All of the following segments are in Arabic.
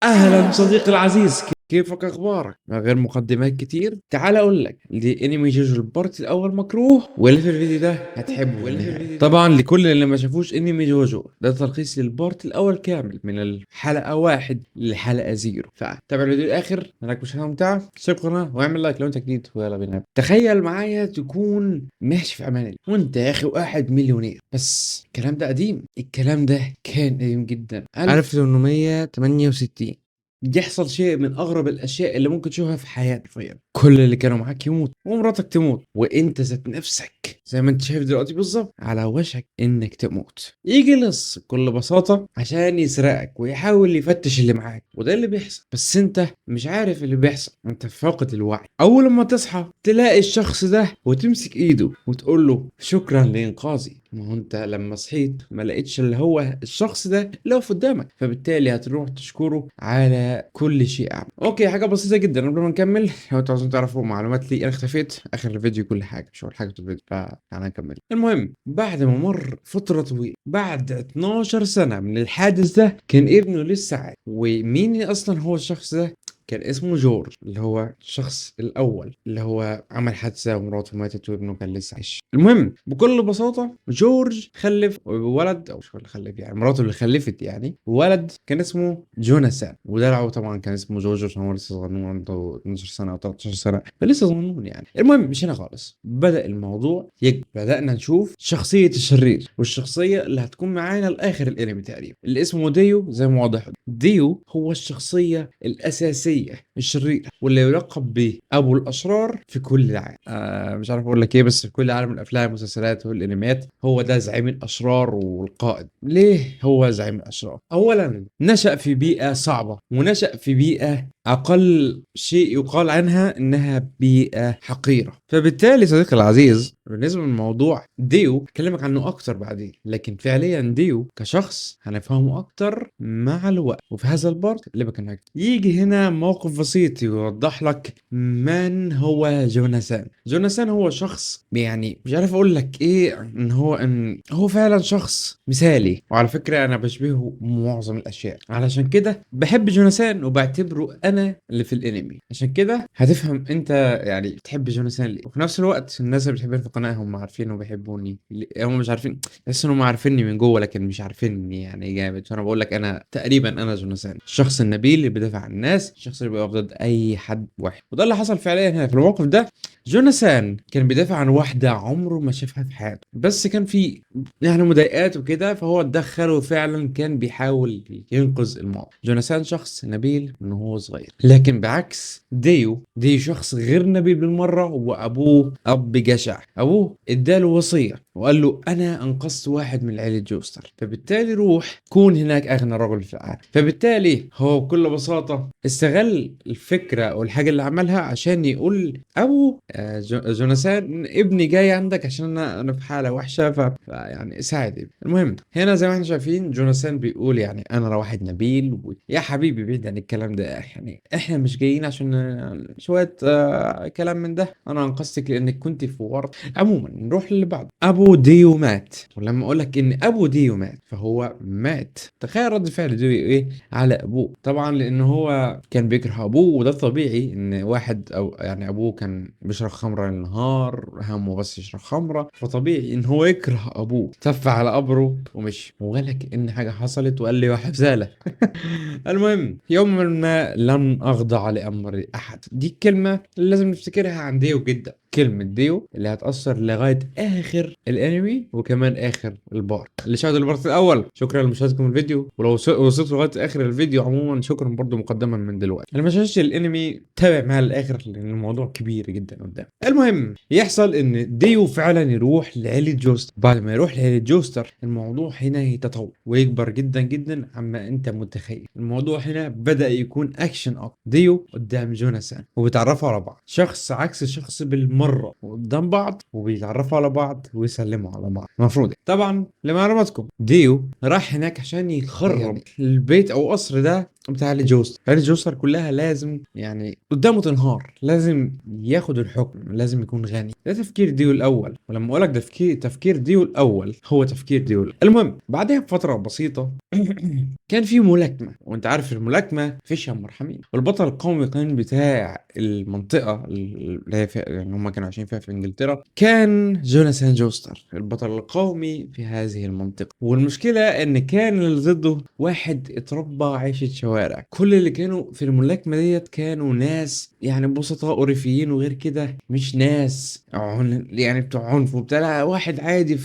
اهلا صديقي العزيز، كيفك اخبارك؟ من غير مقدمات كتير تعال اقول لك دي انمي جوجو البارت الاول مكروه، واللي في الفيديو ده هتحبه في النهايه. طبعا لكل اللي ما شافوش انمي جوجو ده تلخيص للبارت الاول كامل من الحلقه 1 للحلقه 0، فتابع الفيديو الاخر هناك مش ممتع. اشترك في القناه واعمل لايك لو انت جديد، ويلا بينا. تخيل معايا تكون ماشي في امان الله وانت يا اخي واحد مليونير، بس الكلام ده قديم، الكلام ده كان قديم جدا 1868. يحصل شيء من اغرب الاشياء اللي ممكن تشوفها في حياتك حرفيا. كل اللي كانوا معاك يموت ومراتك تموت وانت ذات نفسك زي ما انت شايف دلوقتي بالظبط على وشك انك تموت. يجي لص بكل بساطة عشان يسرقك ويحاول يفتش اللي معاك، وده اللي بيحصل، بس انت مش عارف اللي بيحصل، انت في فاقد الوعي. اول ما تصحى تلاقي الشخص ده وتمسك ايده وتقول له شكرا لانقاذي. ما هو انت لما صحيت ما لقيتش اللي هو الشخص ده اللي واقف قدامك، فبالتالي هتروح تشكره على كل شيء عمل. اوكي، حاجه بسيطه جدا قبل ما نكمل. لو انتوا عاوزين تعرفوا معلومات لي، انا اختفيت اخر الفيديو كل حاجه، مش اول حاجه في الفيديو، فتعالى نكمل. المهم، بعد ما مر فتره طويله، بعد 12 سنه من الحادث ده، كان ابنه لسه عايش. ومين اصلا هو الشخص ده؟ كان اسمه جورج، اللي هو الشخص الاول اللي هو عمل حادثه ومراته ماتت وابنه كان لسه عايش. المهم، بكل بساطه جورج خلف ولد، او مش هو اللي خلف يعني، مراته اللي خلفت يعني ولد كان اسمه جوناثان، ودلعه طبعا كان اسمه جورج عشان هو لسه صغنون، عنده 12 سنه او 13 سنه، فلسه صغنون يعني. المهم، مش هنا خالص، بدا الموضوع يكبر، بدانا نشوف شخصيه الشرير، والشخصيه اللي هتكون معانا لاخر الانمي تقريبا، اللي اسمه ديو. زي ما واضح، ديو هو الشخصيه الاساسيه الشريره، واللي يلقب به ابو الاشرار في كل العالم. مش عارف اقول لك ايه، بس في كل عالم الافلام والمسلسلات والانميات هو ده زعيم الاشرار والقائد. ليه هو زعيم الاشرار؟ اولا نشأ في بيئه صعبه، ونشأ في بيئه اقل شيء يقال عنها انها بيئه حقيره، فبالتالي صديقي العزيز بالنسبه للموضوع ديو اكلمك عنه اكتر بعدين، لكن فعليا ديو كشخص هنفهمه اكتر مع الوقت. وفي هذا البارت اللي بكلمك يجي هنا موقف بسيط يوضح لك من هو جوناثان. جوناثان هو شخص، يعني مش عارف اقول لك ايه، ان هو فعلا شخص مثالي، وعلى فكره انا بشبهه معظم الاشياء، علشان كده بحب جوناثان وبعتبره انا اللي في الانمي. عشان كده هتفهم انت يعني بتحب جوناثان ليه، وفي نفس الوقت الناس اللي بتحبني في القناه هم عارفين وبيحبوني، هم مش عارفين، بس انهم عارفيني من جوه لكن مش عارفيني يعني جامد. فانا بقول لك انا تقريبا انا جوناثان، الشخص النبيل اللي بيدافع عن الناس، الشخص اللي بيقف ضد اي حد وحش. وده اللي حصل فعليا هنا في الموقف ده. جوناثان كان بيدافع عن واحدة عمره ما شافها في حياته، بس كان في يعني مضايقات وكده، فهو اتدخل وفعلا كان بيحاول ينقذ الموقف. جوناثان شخص نبيل من هو صغير، لكن بعكس ديو شخص غير نبيل بالمرة، وابوه اب جشع. ابوه اداله وصية وقال له انا انقذت واحد من عيلة جوستر، فبالتالي روح كون هناك اغنى رجل في العالم. فبالتالي هو بكل بساطة استغل الفكرة او الحاجة اللي عملها عشان يقول ابو جوناثان ابني جاي عندك عشان انا في حالة وحشة، يعني ساعد ابني. المهم، هنا زي ما احنا شايفين جوناثان بيقول يعني انا واحد نبيل يا حبيبي بعيد عن الكلام ده، يعني احنا مش جايين عشان شوية كلام من ده، انا انقذتك لانك كنت في ورط. عموما نروح للي بعد. ابو ديو مات، ولما اقول لك ان ابو ديو مات فهو مات. تخيل رد فعل ديو ايه على ابوه. طبعا لان هو كان بيكره ابوه، وده طبيعي ان واحد او يعني ابوه كان بيشرب خمره النهار، همه بس يشرب خمره، فطبيعي ان هو يكره ابوه. تف على قبره ومشي، ولا كأن حاجه حصلت، وقال لي واحد زاله. المهم، يوما ما لن اخضع لامر احد، دي الكلمه اللي لازم نفتكرها عن ديو جدا، كلمة ديو اللي هتأثر لغاية آخر الأنمي وكمان آخر البارت. اللي شاهد البارت الأول شكرا لمشاهدتكم الفيديو، ولو وصلت لغاية آخر الفيديو عموما شكرا برضو مقدما من دلوقتي. اللي ما شافش الأنمي تابع معايا للآخر لأن الموضوع كبير جدا قدام. المهم، يحصل إن ديو فعلا يروح لعيلة جوستر. بعد ما يروح لعيلة جوستر الموضوع هنا يتطور ويكبر جدا جدا عما أنت متخيل. الموضوع هنا بدأ يكون أكشن أكتر. ديو قدام جوناثان وبيتعرفوا على بعض، شخص عكس شخص بالمرة، وقدام بعض وبيتعرفوا على بعض ويسلموا على بعض. المفروض طبعا لمعلوماتكم ديو راح هناك عشان يخرب البيت او قصر ده بتاع هالي جوستر. هالي جوستر كلها لازم يعني قدامه تنهار، لازم ياخد الحكم، لازم يكون غني. ده تفكير ديو الاول، ولما اقول لك تفكير ديو الاول هو تفكير ديو الأول. المهم بعدها بفتره بسيطه كان في ملاكمه، وانت عارف الملاكمه فيش يا مرحمين، والبطل القومي كان بتاع المنطقه اللي هي يعني هم كانوا عايشين فيها في انجلترا كان جوناثان جوستر، البطل القومي في هذه المنطقه. والمشكله ان كان اللي ضده واحد اتربى عيشه شوارع. كل اللي كانوا في الملاكمه ديت كانوا ناس يعني بسطاء وريفيين، وغير كده مش ناس يعني بتوع عنف وبتاع، لا، واحد عادي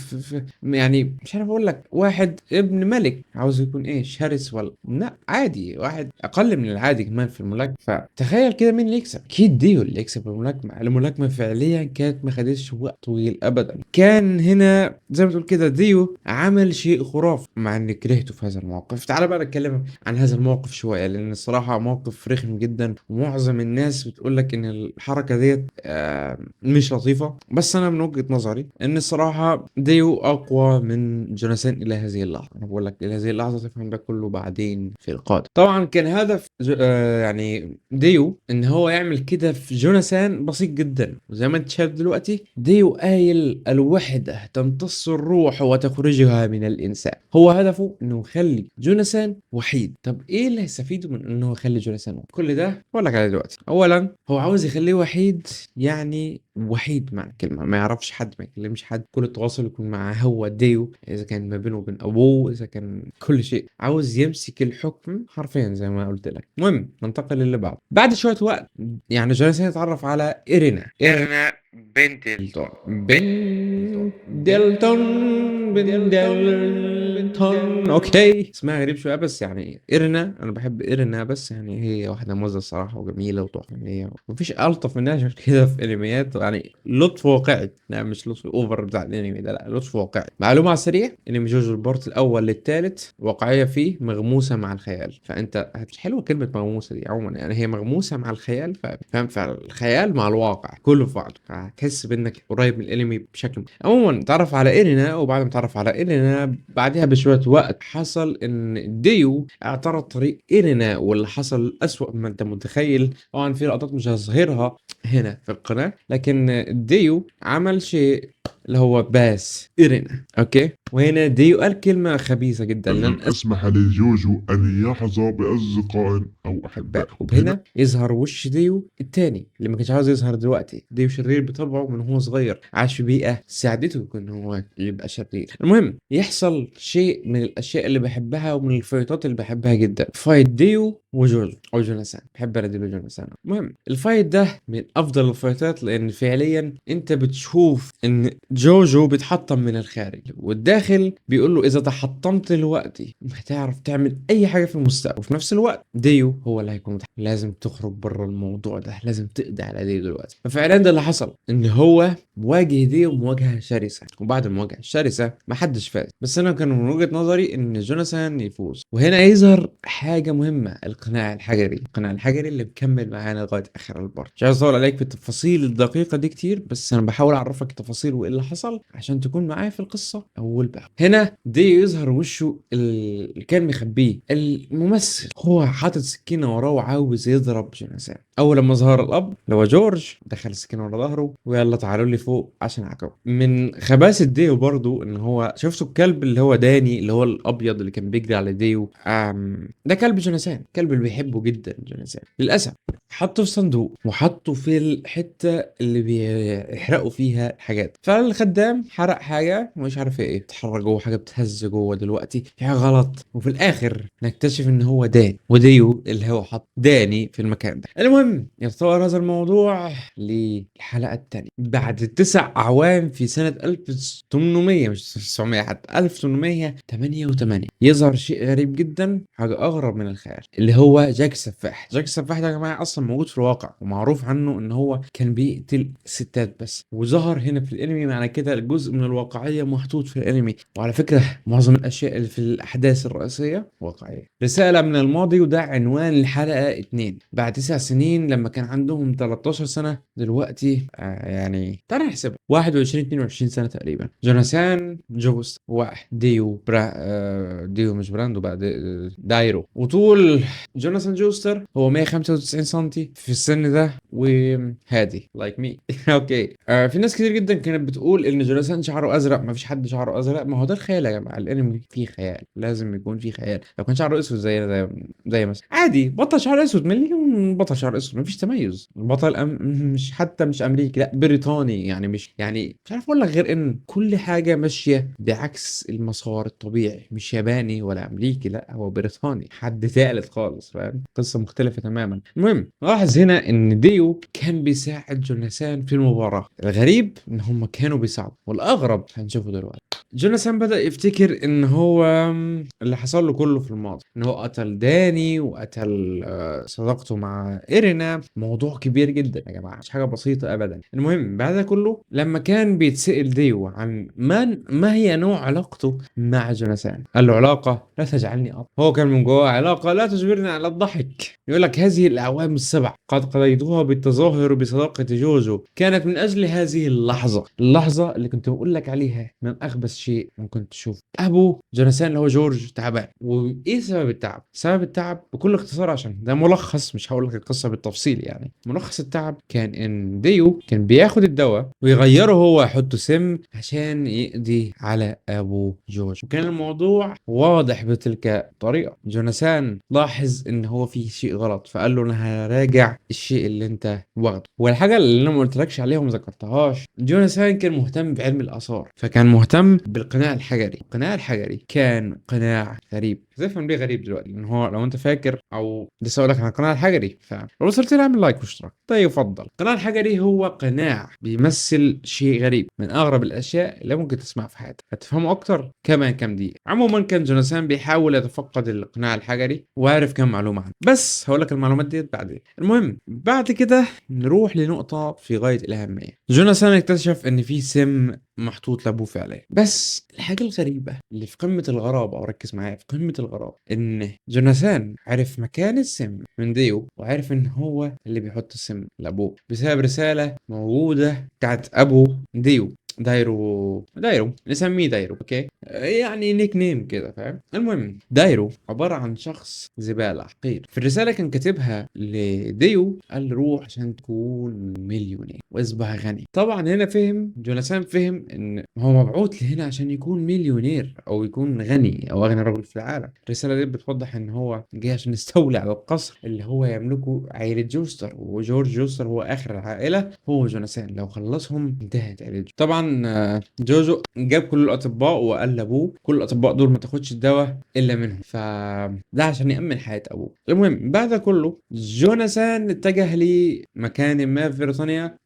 يعني مش عارف اقول لك، واحد ابن ملك عاوز يكون ايه شرس، ولا لا عادي، واحد اقل من العادي كمان في الملاكمه. فتخيل كده مين اللي يكسب؟ اكيد ديو اللي يكسب الملاكمه. الملاكمه فعليا كانت ما خدتش وقت طويل ابدا. كان هنا زي ما تقول كده ديو عمل شيء خرافي، مع اني كرهته في هذا الموقف. تعال بقى نتكلم عن هذا الموقف شويه، لان الصراحه موقف رخم جدا، ومعظم الناس بتقول لك ان الحركه ديت مش لطيفه. بس انا من وجهه نظري ان الصراحه ديو اقوى من جوناثان الى هذه اللحظه. انا بقول لك الى هذه اللحظه، تفهم ده كله بعدين في القادم. طبعا كان هدف يعني ديو ان هو يعمل كده في جوناثان بسيط جدا، وزي ما انت شايف دلوقتي ديو قايل الوحده تمتص الروح وتخرجها من الانسان. هو هدفه انه يخلي جوناثان وحيد. طب ايه اللي هيستفيده من انه يخلي جوناثان وحيد؟ كل ده بقول لك عليه دلوقتي. اولا هو عاوز يخليه وحيد، يعني وحيد معنى الكلمة، ما يعرفش حد، ما يكلمش حد، كل التواصل يكون معاه هو ديو، إذا كان ما بينه وبين أبوه، إذا كان كل شيء. عاوز يمسك الحكم حرفيا زي ما قلت لك. المهم ننتقل للي بعد. بعد شوية وقت يعني جوناثان يتعرف على إيرينا بنت ديلتون. بنت ديلتون اوكي، اسمها غريب شويه، بس يعني ايرنا، انا بحب ايرنا، بس يعني هي واحده موزه الصراحه، وجميله وتحفه، مفيش الطف منها عشان كده في انميات، يعني لطف واقعي، لا مش لطف اوفر بتاع الانمي ده، لا لطف واقعي. معلومه على السريع، انمي جوجو البارت الاول للثالث واقعيه فيه مغموسه مع الخيال. فانت حلوه كلمه مغموسه دي عموما، يعني هي مغموسه مع الخيال، فاهم؟ فالخيال مع الواقع كله في بعضه، هتحس بانك قريب من الانمي بشكل. عموما تعرف على ايرينا، وبعد ما تعرف على ايرينا بعدها بشويه وقت حصل ان ديو اعترض طريق ايرينا، واللي حصل اسوأ مما انت متخيل. طبعا في لقطات مش هظهرها هنا في القناه، لكن ديو عمل شيء اللي هو باس إيرينا، اوكي. وهنا ديو قال كلمة خبيثة جدا: لن أسمح لجوجو أن يحظى بأصدقاء أو أحباء. أحباء. هنا وبهنا يظهر وش ديو التاني اللي ما كانش عاوز يظهر دلوقتي. ديو شرير بطبعه من هو صغير، عاش في بيئة ساعدته ان هو يبقى شرير. المهم يحصل شيء من الاشياء اللي بحبها ومن الفايتات اللي بحبها جدا، فايت ديو وجوجو او جوناثان. بحب انا ديو وجوناثان. المهم الفايت ده من افضل الفايتات، لان فعليا انت بتشوف ان جوجو بيتحطم من الخارج، والداخل بيقول له اذا تحطمت دلوقتي هتعرف تعمل اي حاجه في المستقبل. وفي نفس الوقت ديو هو اللي هيكون لازم تخرج بره الموضوع ده، لازم تقضي على ديو دلوقتي. ففعلا ده اللي حصل، ان هو واجه ديو مواجهه شرسه، وبعد المواجهه الشرسه محدش فاز. بس انا كان من وجهه نظري ان جوناثان يفوز. وهنا يظهر حاجه مهمه، القناع الحجري. القناع الحجري اللي مكمل معانا لغايه اخر البارت. مش عايز اطول عليك في التفاصيل الدقيقه دي كتير، بس انا بحاول اعرفك التفاصيل وايه اللي حصل عشان تكون معايا في القصه اول باول. هنا ديو يظهر وشه اللي كان مخبيه الممثل، هو حاطط سكينه وراه وعاوز يضرب جوناثان. اول لما ظهر الاب اللي هو جورج دخل السكينه ورا ظهره، ويلا تعالوا لي فوق عشان اعاقبه. من خباثه ديو برضو ان هو شفتوا الكلب اللي هو داني، اللي هو الابيض اللي كان بيجري على ديو، ده كلب جوناثان، كلب اللي بيحبه جدا جوناثان. للاسف حطه في صندوق، وحطه في الحته اللي بيحرقوا فيها الحاجات. فالخدام حرق حاجه ومش عارف ايه، اتحرك جوه حاجه بتهز جوه دلوقتي، في حاجه غلط. وفي الاخر نكتشف ان هو داني، وديو اللي هو حط داني في المكان ده. المهم يتطور هذا الموضوع للحلقه الثانيه بعد 9 اعوام، في سنه 1800 مش 900 حتى 1888. يظهر شيء غريب جدا، حاجه اغرب من الخيال، اللي هو جاك السفاح. جاك السفاح ده يا جماعه اصلا موجود في الواقع، ومعروف عنه ان هو كان بيقتل ستات بس، وظهر هنا في الانمي. معنى كده الجزء من الواقعيه محطوط في الانمي. وعلى فكره معظم الاشياء اللي في الاحداث الرئيسيه واقعيه. رساله من الماضي، وده عنوان الحلقه 2. بعد 9 سنين لما كان عندهم 13 سنه، دلوقتي يعني تعال نحسبها، 21 22 سنة تقريبا. جوناثان جوست واحد، ديو مش براندو بقى، دايرو. وطول جوناثان جوستر هو 195 سنتي في السن ده، وهادي لايك مي. اوكي. في ناس كتير جدا كانت بتقول ان جوناثان شعره ازرق، ما فيش حد شعره ازرق. ما هو ده الخيال يا جماعه، الانمي فيه خيال، لازم يكون فيه خيال. لو كان شعره اسود زي مثلا عادي بطل شعر اسود، مليون بطل شعر اسود، مفيش تميز. البطل مش حتى مش امريكي، لا بريطاني. يعني مش عارف اقول لك غير ان كل حاجه ماشيه بعكس المسار الطبيعي. مش ياباني ولا امريكي، لا هو بريطاني، حد ثالث خالص، فاهم؟ قصه مختلفه تماما. المهم لاحظ هنا ان ديو كان بيساعد جوناثان في المباراه. الغريب ان هم كانوا بيساعدوا، والاغرب هنشوفه دلوقتي. جوناثان بدأ يفتكر ان هو اللي حصل له كله في الماضي، ان هو قتل داني وقتل صداقته مع إيرينا. موضوع كبير جدا يا جماعة، مش حاجة بسيطة ابدا. المهم بعد ده كله لما كان بيتسأل ديو عن ما هي نوع علاقته مع جوناثان، قال له علاقة لا تجعلني أب. هو كان من جواه علاقة لا تجبرني على الضحك. يقول لك هذه الأعوام السبع قد قضيتها بالتظاهر بصداقة جوجو، كانت من أجل هذه اللحظة اللي كنت بقول لك عليها من أخبث شيء ممكن تشوف. أبو جوناثان اللي هو جورج تعبان. وإيه سبب التعب؟ سبب التعب بكل اختصار، عشان ده ملخص، مش هقول لك القصة بالتفصيل يعني. ملخص التعب كان إن ديو كان بياخد الدواء ويغيره هو، يحطه سم عشان يقضي على أبو جورج. وكان الموضوع واضح بتلك الطريقة. جوناثان لاحظ إن هو فيه شيء غلط، فقال له أنا هراجع الشيء اللي أنت واخده. والحاجة اللي أنا ما قلتلكش عليها وما ذكرتهاش، جوناثان كان مهتم بعلم الآثار، فكان مهتم بالقناع الحجري. القناع الحجري كان قناع غريب. هتفهم ليه غريب دلوقتي، لان هو لو انت فاكر او لسه اقول لك عن القناع الحجري، فلو وصلت لي اعمل لايك واشتراك. طيب يفضل. القناع الحجري هو قناع بيمثل شيء غريب، من اغرب الاشياء اللي ممكن تسمعها في حياتك. هتفهمه اكتر كمان كام دقيقه. عموما كان جوناثان بيحاول يتفقد القناع الحجري وعارف كم معلومه عنه، بس هقول لك المعلومات ديت بعدين. المهم بعد كده نروح لنقطه في غايه الاهميه. جوناثان اكتشف ان في سم محطوط لابوه فعليا. بس الحاجه الغريبه اللي في قمه الغرابه، او ركز معايا في قمه الغرابه، ان جوناثان عرف مكان السم من ديو، وعرف ان هو اللي بيحط السم لابوه بسبب رساله موجوده بتاعت ابو ديو. دايرو نسميه دايرو، اوكي؟ يعني نيك نيم كده، فاهم؟ المهم دايرو عباره عن شخص زباله حقير. في الرساله كان كاتبها لديو، قال له روح عشان تكون مليونير واصبح غني. طبعا هنا جوناثان فهم ان هو مبعوث لهنا عشان يكون مليونير او يكون غني او اغنى رجل في العالم. الرساله دي بتوضح ان هو جاي عشان يستولي على القصر اللي هو يملكه عائله جوستر، وجورج جوستر هو اخر العائله. هو جوناثان لو خلصهم انتهت عائلته. طبعا جوجو جاب كل الاطباء وقال لابوه كل الاطباء دول ما تاخدش الدواء الا منهم، فده عشان يامن حياه ابوه. المهم بعد كله جوناثان اتجه لمكان ما في بريطانيا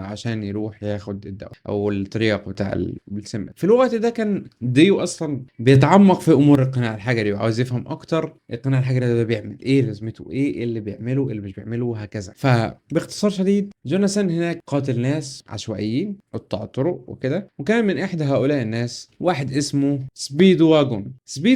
عشان يروح ياخد الدواء او الترياق بتاع السم. في الوقت ده كان ديو اصلا بيتعمق في امور القناع الحجري وعاوز يفهم اكتر القناع الحجري ده بيعمل ايه، لازمته ايه اللي بيعمله، اللي مش بيعمله، وهكذا. فباختصار شديد جوناثان هناك قاتل ناس عشوائيين قطاع الطرق وكده. وكان من احدى هؤلاء الناس واحد اسمه سبيد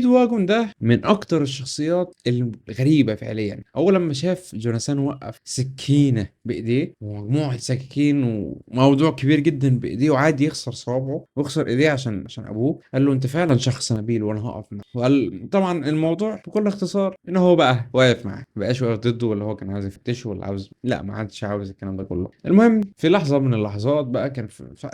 واجون ده من اكتر الشخصيات الغريبه فعليا. اول لما شاف جوناثان وقف سكينه بايديه ومجموعه سكاكين وموضوع كبير جدا بايديه، وعادي يخسر صوابعه ويخسر ايديه عشان ابوه، قال له انت فعلا شخص نبيل وانا هقف معاك. وقال طبعا الموضوع بكل اختصار ان هو بقى واقف معاه، ما بقاش واقف ضده ولا هو كان عاوز يفتشه ولا عاوز، لا ما عادش عاوز الكلام ده كله. المهم في لحظه من اللحظات بقى كان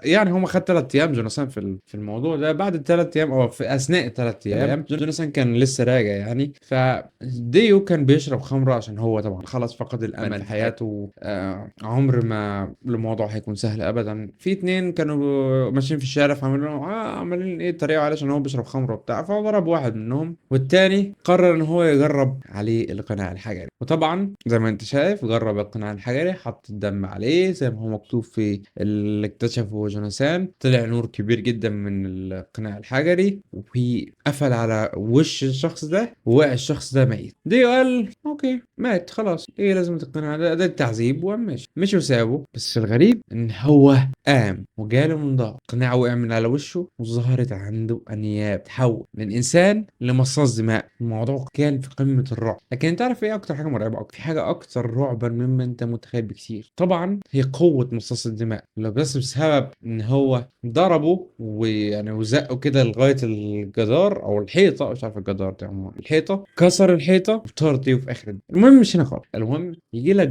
يعني هم خد 3 ايام جوناثان في الموضوع ده. بعد ال3 ايام او في اثناء ال3 ايام جوناثان كان لسه راجع يعني. فديو كان بيشرب خمره عشان هو طبعا خلاص فقد الامل في حياته. عمر ما الموضوع هيكون سهل ابدا. في 2 كانوا ماشيين في الشارع فعملوا عمالين ايه يتريقوا عليه عشان هو بيشرب خمره وبتاع، فضرب واحد منهم، والتاني قرر ان هو يجرب عليه القناع الحجري. وطبعا زي ما انت شايف جرب القناع الحجري، حط الدم عليه زي ما هو مكتوب في اللي اكتشفه جوناثان. طلع نور كبير جدا من القناع الحجري حجري وقفل على وش الشخص ده، ووقع الشخص ده ميت. ديو قال اوكي مات خلاص، ايه لازم تقنع، ده التعذيب، ومشي وسابه. بس الغريب ان هو قام وجاله من ضهر، قناع وقع من على وشه، وظهرت عنده انياب، تحول من انسان لمصاص دماء. الموضوع كان في قمة الرعب. لكن انت عارف ايه اكتر حاجة مرعبة؟ اكتر في حاجة اكتر رعبا مما انت متخيل بكثير. طبعا هي قوة مصاص الدماء، لو بس بسبب ان هو ضربه ويعني وزقه كده لغاية الجدار او الحيطة، مش عارف الجدار ده عموما، الحيطة، كسر الحيطة وطار ديو في اخر المهم مش هنا خالص. المهم يجي لك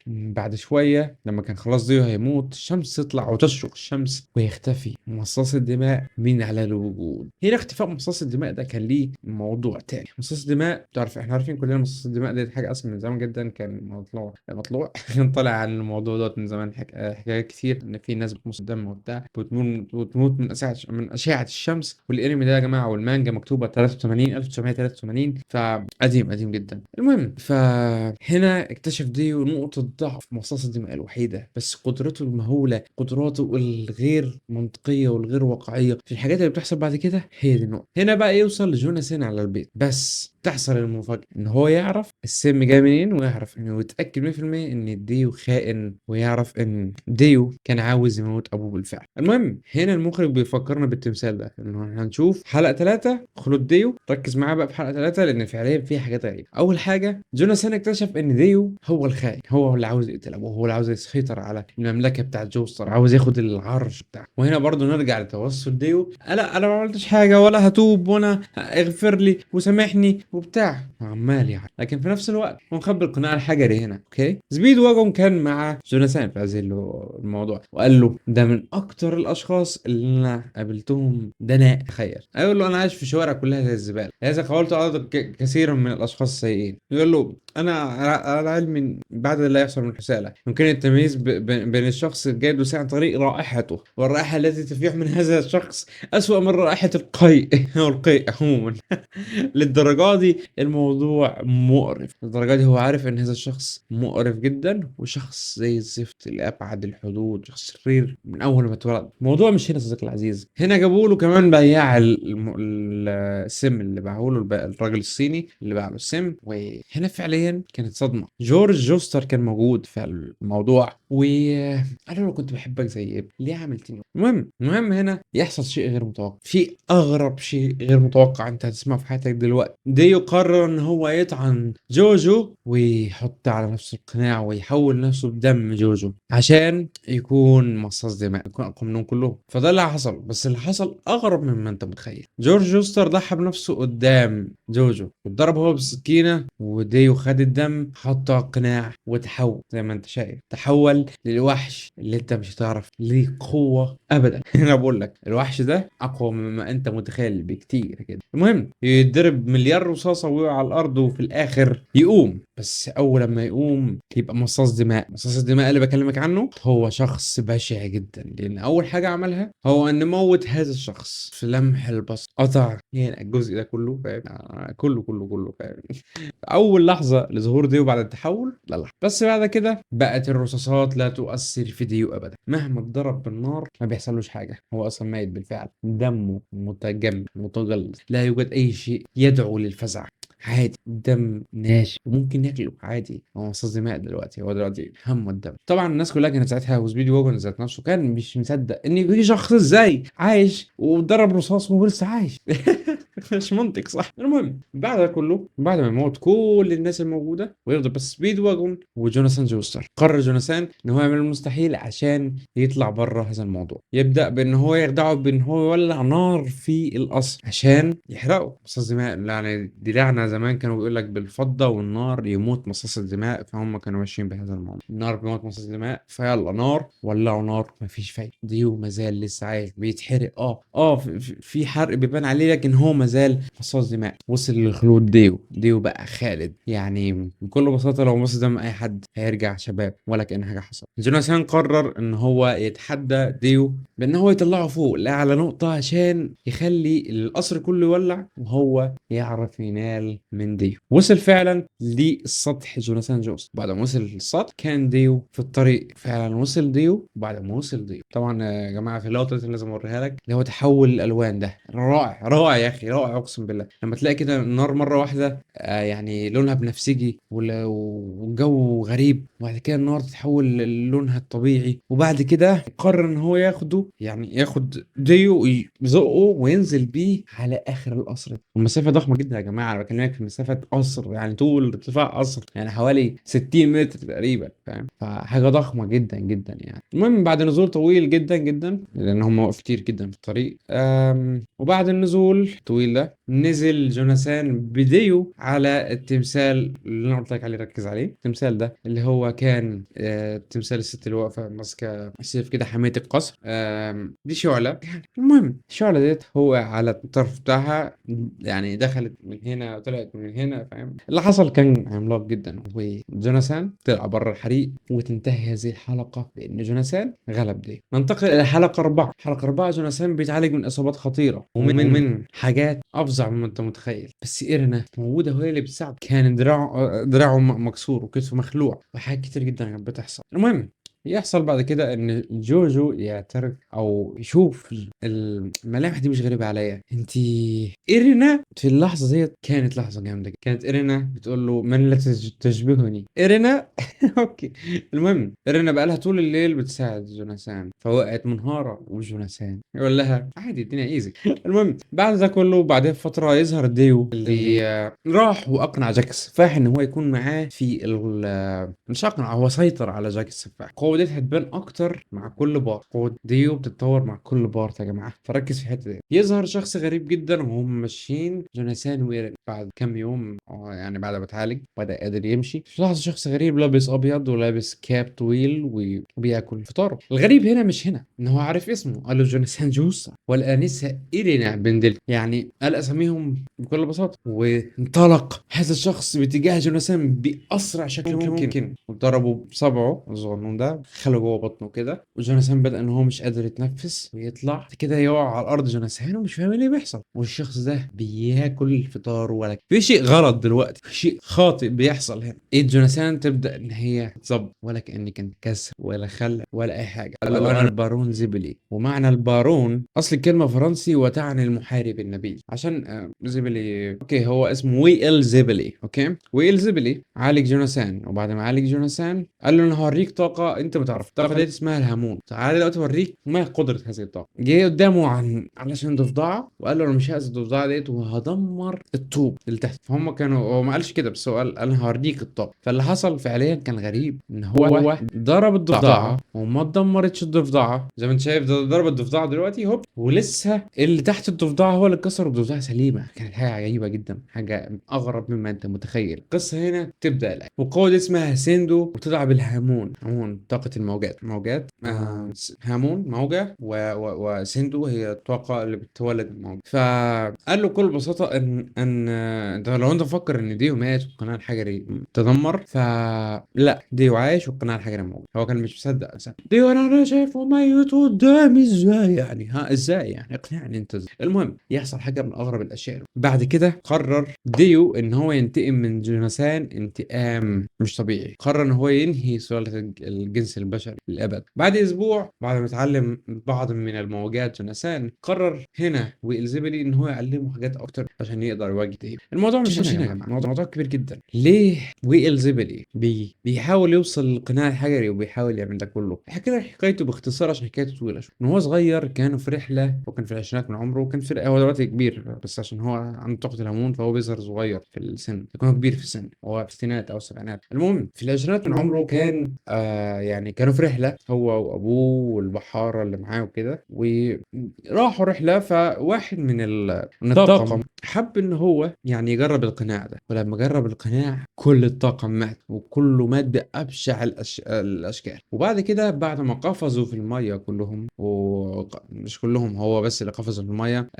بعد شوية لما كان خلاص ديو هيموت، الشمس تطلع وتشرق الشمس ويختفي مصاص الدماء من على الوجود. هنا اختفاء مصاص الدماء ده كان ليه موضوع تاني. مصاص الدماء تعرف، احنا عارفين كلنا مصاص الدماء دي حاجة اصلا من زمان جدا، كان مطلوع كان طالع عن الموضوع دوت من زمان، حكايات كتير ان في ناس بتمص الدم وبتاع، بتموت من اشعة الشمس. والانمي ده يا جماعة والمانجا مكتوبة 83 1983، فقديم جدا. المهم فهنا اكتشف ديو نقطة ضعف مصاص الدماء الوحيدة، بس قدرته المهولة، قدراته الغير منطقية والغير واقعية في الحاجات اللي بتحصل بعد كده، هي دي النقطة. هنا بقى يوصل لجوناثان على البيت، بس تحصل المفاجأة ان هو يعرف السم جاي منين، ويعرف انه يتأكد 100% ان ديو خائن، ويعرف ان ديو كان عاوز يموت ابوه بالفعل. المهم هنا المخرج بيفكرنا بالتمثال ده، انه هنشوف حلقة 3 خلود ديو. ركز معاه بقى في حلقة 3 لان فعليا فيها حاجات غريبة. اول حاجة جوناثان اكتشف ان ديو هو الخائن، هو اللي عاوز يقتل ابوه، هو اللي عاوز يسيطر على المملكة بتاعت جوستر، عاوز ياخد العرش بتاعه. وهنا برضو نرجع لتوسل ديو، انا ما عملتش حاجة ولا هتوب، وانا اغفر لي وسامحني وبتاع، عمال يعني. لكن في نفس الوقت هو مخبي القناع الحجري هنا. اوكي، سبيد واجون كان مع جوناثان في هذه الموضوع، وقال له ده من اكتر الاشخاص اللي انا قابلتهم دناء. تخيل، يقول له انا عايش في شوارع كلها زي الزباله، هذا قولت ارض كثيرا من الاشخاص السيئين. يقول له انا على علم من بعد اللي يحصل من حسالة، يمكن التمييز بين الشخص الجيد وسيء عن طريق رائحته، والرائحه التي تفيح من هذا الشخص اسوأ من رائحه القيء او القيء عموما. للدرجه دي الموضوع مقرف، للدرجه دي هو عارف ان هذا الشخص مقرف جدا، وشخص زي الزفت لابعد الحدود، شخص شرير من اول ما اتولد. الموضوع مش هنا صديقي العزيز، هنا جابوا له كمان بياع السم اللي باعوا له الراجل الصيني اللي باع له السم. وهنا فعليا كانت صدمه. جورج جوستر كان موجود في الموضوع، وقال له كنت بحبك زي ابني، ليه عملتني؟ المهم هنا يحصل شيء غير متوقع، في اغرب شيء غير متوقع انت هتسمعه في حياتك دلوقتي. ديو قرر ان هو يطعن جوجو ويحط على نفسه القناع ويحول نفسه بدم جوجو عشان يكون مصاص دماء، يكون اقوى منهم كلهم. فده اللي حصل، بس اللي حصل اغرب مما انت متخيل. جورج جوستر ضحى بنفسه قدام جوجو، واتضرب هو بالسكينه، وديو خد الدم حطه على القناع وتحول زي ما انت شايف، تحول للوحش اللي انت مش هتعرف ليه قوه ابدا. انا بقول لك الوحش ده اقوى مما انت متخيل بكتير كده. المهم يتضرب مليار رصاصه ويقع على الارض، وفي الاخر يقوم. بس اول لما يقوم يبقى مصاص دماء. مصاص الدماء اللي بكلمك عنه هو شخص بشع جدا، لان اول حاجه عملها هو ان موت هذا الشخص في لمح البصر، قطع يعني الجزء ده كله، فاهم؟ كله فاهم. اول لحظه لظهور ديو بعد التحول لا لحظة. بس بعد كده بقت الرصاصات لا تؤثر في ديو ابدا، مهما اتضرب بالنار ما بيحصلوش حاجه، هو اصلا ميت بالفعل، دمه متغلظ، لا يوجد اي شيء يدعو للفزع، عادي، دم ناشف وممكن ياكله عادي. هو مصاص دماء دلوقتي، هو دلوقتي همه الدم. طبعا الناس كلها كانت ساعتها، وسبيدي ووجن ذات نفسه كان مش مصدق ان في شخص ازاي عايش وضرب رصاص وهو لسه عايش. مش منطق صح. المهم بعد ده كله، بعد ما يموت كل الناس الموجوده ويفضل بس سبيد واجون وجوناثان جوستر، قرر جوناثان ان هو يعمل المستحيل عشان يطلع بره هذا الموضوع. يبدا بان هو يخدعه بان هو يولع نار في القصر عشان يحرقه. مصاص دماء يعني دي لعنه، زمان كانوا بيقول لك بالفضه والنار يموت مصاص الدماء، فهم كانوا ماشيين بهذا الموضوع، النار بيموت مصاص الدماء، فيلا نار، ولعوا نار، مفيش فايده. ديو مازال لسه عايش بيتحرق، في حرق بيبان عليه، لكن هو مازال زال مصاص دماء. وصل لخلود ديو بقى خالد، يعني بكل بساطة لو مص دم أي حد هيرجع شباب ولا كأن حاجة حصل. جوناثان قرر إن هو يتحدى ديو بإن هو يطلعه فوق لأعلى نقطة عشان يخلي القصر كله يولع وهو يعرف ينال من ديو. وصل فعلا للسطح جوناثان جوست. بعد ما وصل للسطح كان ديو في الطريق، فعلا وصل ديو. بعد ما وصل ديو طبعا يا جماعة في اللقطة اللي لازم أوريها لك اللي هو تحول الألوان ده رائع رائع يا أخي، رائع أقسم بالله. لما تلاقي كده النار مرة واحدة يعني لونها بنفسجي والجو غريب، وبعد كده النار تتحول للونها الطبيعي، وبعد كده قرر ان هو ياخده، يعني ياخد ديو يزقه وينزل بيه على اخر القصر. المسافه ضخمه جدا يا جماعه، انا بكلمك في مسافه قصر، يعني طول ارتفاع قصر يعني حوالي 60 متر تقريبا، فاهم؟ فحاجه ضخمه جدا جدا يعني. المهم بعد نزول طويل جدا جدا لان هم وقفوا كتير جدا في الطريق، وبعد النزول الطويل ده نزل جوناثان بديو على التمثال اللي انا قلت لك عليه، ركز عليه. التمثال ده اللي هو كان تمثال الست اللي واقفه ماسكه سيف كده حمايه القصر. دي شعله. المهم الشعله ديت هو على الطرف بتاعها، يعني دخلت من هنا وطلعت من هنا، فاهم؟ اللي حصل كان عملاق جدا، وجوناثان طلع بره الحريق، وتنتهي هذه الحلقه بان جوناثان غلب دي. ننتقل الى حلقه 4. حلقه 4 جوناثان بيتعالج من اصابات خطيره ومن حاجات افظع مما انت متخيل، بس ايرنا موجوده وهي اللي بتساعد. كان دراعه مكسور وكتفه مخلوع وحاجات كتير جدا كانت بتحصل. المهم يحصل بعد كده ان جوجو يعترف او يشوف الملامح دي مش غريبه عليا. انت ايرينا في اللحظه ديت كانت لحظه جامده. كانت ايرينا بتقول له من لا تشبهني ايرينا. اوكي. المهم ايرينا بقى لها طول الليل بتساعد جوناثان، فوقعت منهاره وجوناثان يقول لها عادي الدنيا ايزي. المهم بعد ده كله بعدها بفتره يظهر ديو اللي راح واقنع جاك السفاح ان هو يكون معاه في مش اقنع، هو سيطر على جاك السفاح. القوه دي هتبان اكتر مع كل بار، قوه ديو بتتطور مع كل بار يا جماعه، فركز في الحته دي. يظهر شخص غريب جدا وهم ماشيين جوناثان وإيرين بعد كام يوم، يعني بعد ما اتعالج بدا قادر يمشي. في لحظه شخص غريب لابس ابيض ولابس كاب طويل وبياكل فطار. الغريب هنا مش هنا ان هو عارف اسمه، قال له جوناثان جوسا والانسه إيرينا بندل، يعني قال اساميهم بكل بساطه. وانطلق هذا الشخص باتجاه جوناثان باسرع شكل ممكن وضربه بصبعه الصغنون ده، خلى جوه بطنه كده. وجوناثان بدا ان هو مش قادر يتنفس ويطلع كده، يقع على الارض جوناثان ومش فاهم ايه اللي بيحصل. والشخص ده بياكل الفطار، ولا في شيء غلط دلوقتي، في شيء خاطئ بيحصل هنا. ايه جوناثان تبدا ان هي تظبط، ولا كان كان كسر ولا خلع ولا اي حاجه. قال له انا البارون زيبلي. ومعنى البارون اصل الكلمه فرنسي وتعني المحارب النبيل، عشان زيبلي اوكي هو اسمه ويل زيبلي. اوكي ويل زيبلي عالج جوناثان، وبعد ما عالج جوناثان قال له انا هوريك طاقه انت ما تعرف. الطاقه دي اسمها الهامون، تعالى دلوقتي اوريك ما قدره هذه الطاقه. جه قدامه علشان ضفدعه وقال له انا مش هاذي الضفدعه ديت وهدمر الطوب اللي تحت. فهم كانوا، هو ما قالش كده بس هو قال انا هوريك الطاقه. فاللي حصل فعليا كان غريب، ان هو ضرب الضفدعه وما اتدمرتش الضفدعه زي ما انت شايف. ده ضرب الضفدعه دلوقتي هوب، ولسه اللي تحت الضفدعه هو اللي اتكسر والضفدعه سليمه. كانت حاجه عجيبه جدا، حاجه اغرب مما انت متخيل. القصه هنا تبدا الان، والقوه دي اسمها سيندو وتلعب الهامون. هامون طاقه الموجات هامون موجه وسيندو هي الطاقه اللي بتولد الموجه. فقال له بكل بساطه ان انت لو انت مفكر ان ديو مات والقناع الحجري تدمر، فلا، ديو عايش والقناع الحجري موجود. هو كان مش مصدق أساسا. ديو انا شايفه ميت قدامي ازاي يعني؟ ها ازاي يعني؟ اقنعني انت ازاي. المهم يحصل حاجه من اغرب الاشياء. بعد كده قرر ديو ان هو ينتقم من جوناثان انتقام مش طبيعي. قرر ان هو ينهي سلاله الجنس البشري للابد. بعد اسبوع بعد ما اتعلم بعض من الموجات جوناثان، قرر هنا وإلزبلي ان هو يعلمه حاجات اكتر عشان يقدر يواجه ديو. الموضوع مش هنا يا جماعه، الموضوع كبير جدا. ليه وإلزبلي بيحاول يوصل للقناع الحجري وبيحاول يعمل ده كله؟ احكي لك حكايته باختصار عشان حكايته طويله شويه. من هو صغير كانوا في رحله، وكان في العشرينات من عمره، وكان في هو دلوقتي كبير بس عشان هو عنده طاقه الهرمون فهو بيظهر صغير في السن، لكن هو كبير في السن، هو في الستينات او السبعينات. المهم في العشرينات من عمره كان يعني كانوا في رحله هو وابوه والبحاره اللي معاه وكده، وراحوا رحله. فواحد من الطاقم حب ان هو يعني يجرب القناع ده، ولما جرب القناع كل الطاقم مات وكله مات بأبشع الاشكال. وبعد كده بعد ما قفزوا في الميه كلهم، ومش كلهم، هو بس اللي قفزوا في الميه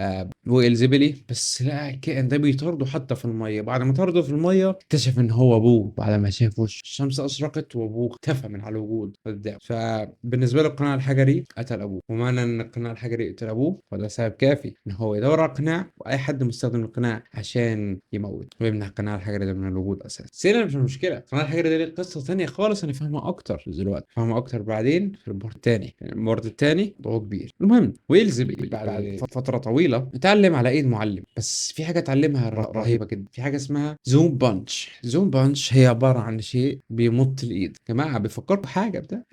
والزبلي بس، لا الكائن ده بيطارده حتى في الميه. بعد ما طارده في الميه اكتشف ان هو ابوه، بعد ما شاف وش الشمس اشرقت وابوه اختفى من على الوجود قدام. فبالنسبه له القناع الحجري قتل ابوه، ومعنى ان القناع الحجري يقتل ابوه فده سبب كافي ان هو يدور على القناع، واي حد مستخدم القناع عشان يموت ويمنع القناع الحجري ده من الوجود اساسا. سينا مش المشكله، القناع الحجري ده ليه قصه ثانيه خالص انا فاهمها اكتر دلوقتي، فاهمها اكتر بعدين في البورد الثاني. البورد الثاني ضوء كبير. المهم ويلزبي بعد فتره طويله اتعلم على ايد معلم، بس في حاجه اتعلمها رهيبه جدا، في حاجه اسمها زوم بانش. زوم بانش هي عباره عن شيء بيمط الايد. يا جماعه بيفكروا حاجه بتاع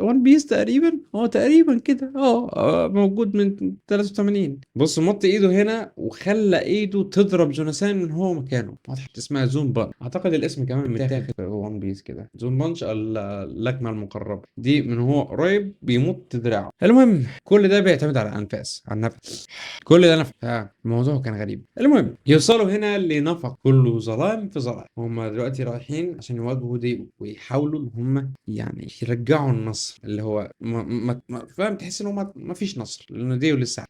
وان بيس تقريبا، هو تقريبا كده موجود من 83. بص مط ايده هنا وخلى ايده تضرب جوناثان من هو مكانه، واضح اسمها زوم بانش. اعتقد الاسم كمان متاخد في وان بيس كده، زوم بانش اللكمه المقربه دي من هو قريب بيمط دراعه. المهم كل ده بيعتمد على الانفاس، على النفس. كل ده نفق. الموضوع كان غريب. المهم يوصلوا هنا لنفق كله ظلام في ظلام. هم دلوقتي رايحين عشان يواجهوا دي ويحاولوا ان هم يعني يرجعوا النصر، اللي هو فاهم، تحس ان هم ما فيش نصر لانه دي لسه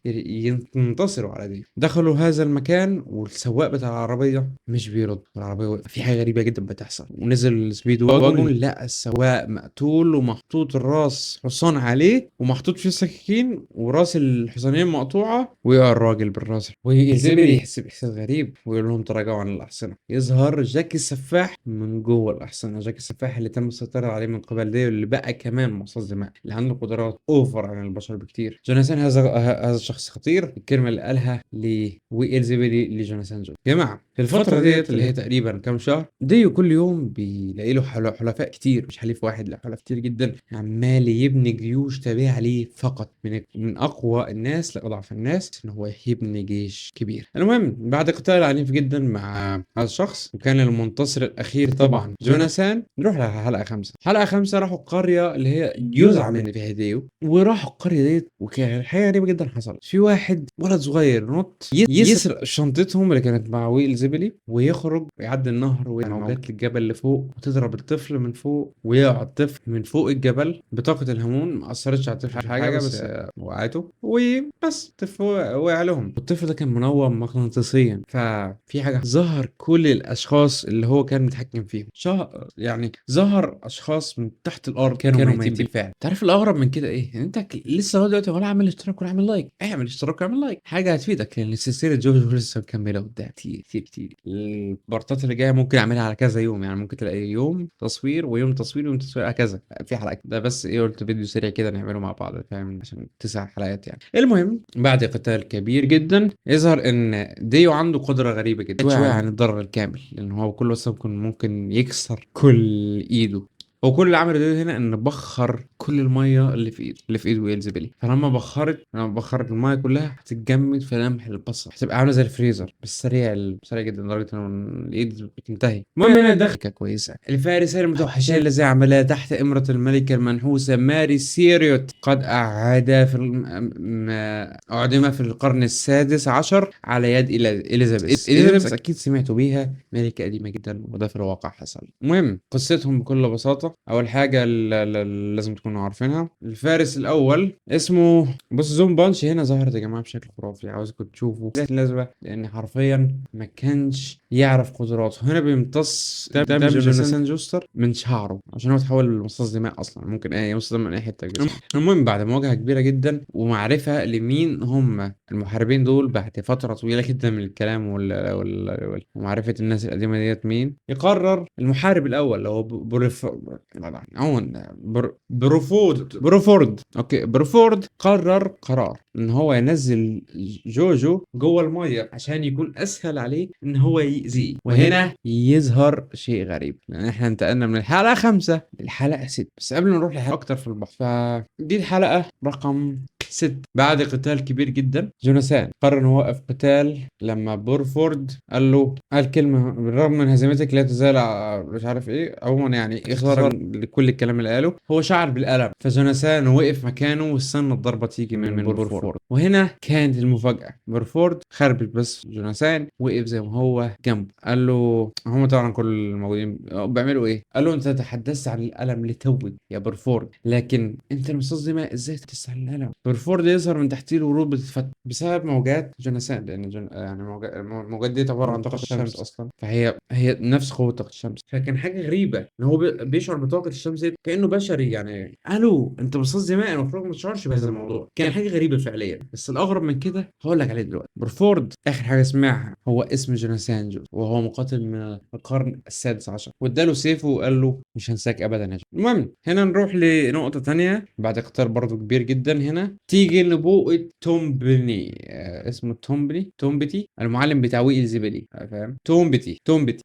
ينتصروا على دي. دخلوا هذا المكان والسواق بتاع العربيه مش بيرد، العربيه وقفت. في حاجه غريبه جدا بتحصل، ونزل السبيد واجون لقى السواق مقتول ومحطوط الراس حصان عليه ومحطوط فيه سكاكين وراس الحصانين مقطوعه، ويقع الراجل بالراس ويزبري يحس باحساس غريب ويقول لهم تراجعوا عن الاحصنه. يظهر جاكي السفاح من جوه الاحصنه، جاكي السفاح اللي تم السيطره عليه من قبل ديو، اللي بقى كمان مصاص دماء، اللي عنده قدرات اوفر عن البشر بكتير. جوناثان هذا الشخص خطير. الكلمه اللي قالها وإلزبري لجوناثان جو. يا جماعه في الفتره ديت اللي هي تقريبا كام شهر، ديو كل يوم بيلاقي له حلفاء كتير، مش حليف واحد، لا حلفاء كتير جدا، عمال يبني جيوش تابعه ليه فقط، من اقوى الناس لاضعف الناس، ان هو يبني جيش كبير. المهم بعد قتال عنيف جدا مع هذا الشخص، وكان المنتصر الاخير طبعا جوناثان، نروح لحلقه 5. حلقه 5 راحوا القريه اللي هي يزعم ان فيها ديو، وراحوا القريه ديت، وكان حاجه غريبه جدا حصلت. في واحد ولد صغير نط يسرق شنطتهم اللي كانت مع ويل زبلي، ويخرج ويعدي النهر وموجات للجبل اللي فوق، وتضرب الطفل من فوق، ويقع الطفل من فوق الجبل بطاقه الهمون. ما اثرتش على الطفل حاجه بس وقعته وبس. الطفل وقع لهم، والطفل ده كان منوم مغناطيسيا. ففي حاجه، ظهر كل الاشخاص اللي هو كان متحكم فيهم، يعني ظهر اشخاص من تحت الارض كانوا ميتين بالفعل. تعرف الاغرب من كده ايه؟ ان انت لسه لغايه دلوقتي ولا عامل اشتراك ولا عامل لايك. اعمل اشتراك واعمل لايك، حاجه هتفيدك لان سلسله جوجو لسه مكمله قدام كتير كتير كتير. البارتات اللي جايه ممكن اعملها على كذا يوم، يعني ممكن تلاقي يوم تصوير ويوم تصوير ويوم تصوير هكذا في حلقات. ده بس ايه، قلت فيديو سريع كده نعمله مع بعض، فاهم، عشان 9 حلقات يعني. المهم بعد قتال كبير جدا يظهر ان ديو عنده قدره غريبه جدا شويه عن الضرر الكامل، لان هو بكل بساطه ممكن يكسر كل ايده. هو كل اللي عمله ده هنا ان بخر كل الميه اللي في ايد ويلزبلي. لما بخرت الميه كلها هتتجمد في لمح البصر، هتبقى عامله زي الفريزر بس سريع جدا لدرجه ان الايد بتنتهي. المهم هنا دخل كويسه. الفارسان المتوحشين الذي عملا تحت امره الملكه المنحوسه ماري سيريوت قد اعدم في القرن السادس عشر على يد اليزابيث اكيد سمعتوا بيها، ملكه قديمه جدا، وده في الواقع حصل. المهم قصتهم بكل بساطه، اول حاجه لازم تكونوا عارفينها، الفارس الاول اسمه، بص زوم بانش هنا ظهرت يا جماعه بشكل خرافي، عاوزكم تشوفوا لازمه، لان حرفيا ما كانش يعرف قدراته. هنا بيمتص دم جوناثان جوستر من شعره عشان هو تحول لمصاص دماء اصلا، ممكن يمص دم من اي حته جسمه. المهم بعد مواجهه كبيره جدا ومعرفه لمين هم المحاربين دول بعد فتره طويله جدا من الكلام ومعرفه الناس القديمه ديت مين، يقرر المحارب الاول اللي هو بروفورد قرر قرار ان هو ينزل جوجو جوه الميه عشان يكون اسهل عليه ان هو يأذيه. وهنا يظهر شيء غريب، لان احنا انتقلنا من الحلقه 5 للحلقه 6. بس قبل ما نروح لحلقه اكتر في البحث، فدي الحلقه رقم 6. بعد قتال كبير جدا جوناثان قرر انه يوقف قتال لما بورفورد قال كلمه بالرغم من هزيمتك لا تزال مش عارف ايه عموما، يعني اختصارا لكل الكلام اللي قاله هو شعر بالالم، فجوناثان وقف مكانه واستنى الضربه تيجي من بورفورد. وهنا كانت المفاجاه، بورفورد خربت بس جوناثان وقف زي ما هو جنبه. قال له هم طبعا كل الموجودين بيعملوا ايه؟ قال له انت تحدثت عن الالم لتوك يا بورفورد، لكن انت المصاص دماء ازاي تحدث عن الالم؟ بورفورد يظهر من تحتيه الورود بتتفتح بسبب موجات جوناثان، لان يعني الموجات دي عباره عن طاقه الشمس اصلا، فهي نفس قوه طاقه الشمس. فكان حاجه غريبه ان هو بيشعر بطاقه الشمس دي كانه بشري. يعني قالوا انت مصاص دماء، المفروض ما تشعرش بهذا الموضوع. كان حاجه غريبه فعليا، بس الاغرب من كده هقول لك عليه دلوقتي. بورفورد اخر حاجه سمعها هو اسم جوناثان جوز، وهو مقاتل من القرن السادس عشر، واداله سيفه وقال له مش هنساك ابدا يا جو. المهم هنا نروح لنقطه تانية بعد قتال برضو كبير جدا. هنا تيجي نبوءة تومبني، اسمه تومبتي المعلم بتاع ويل زيبلي، فاهم؟ تومبتي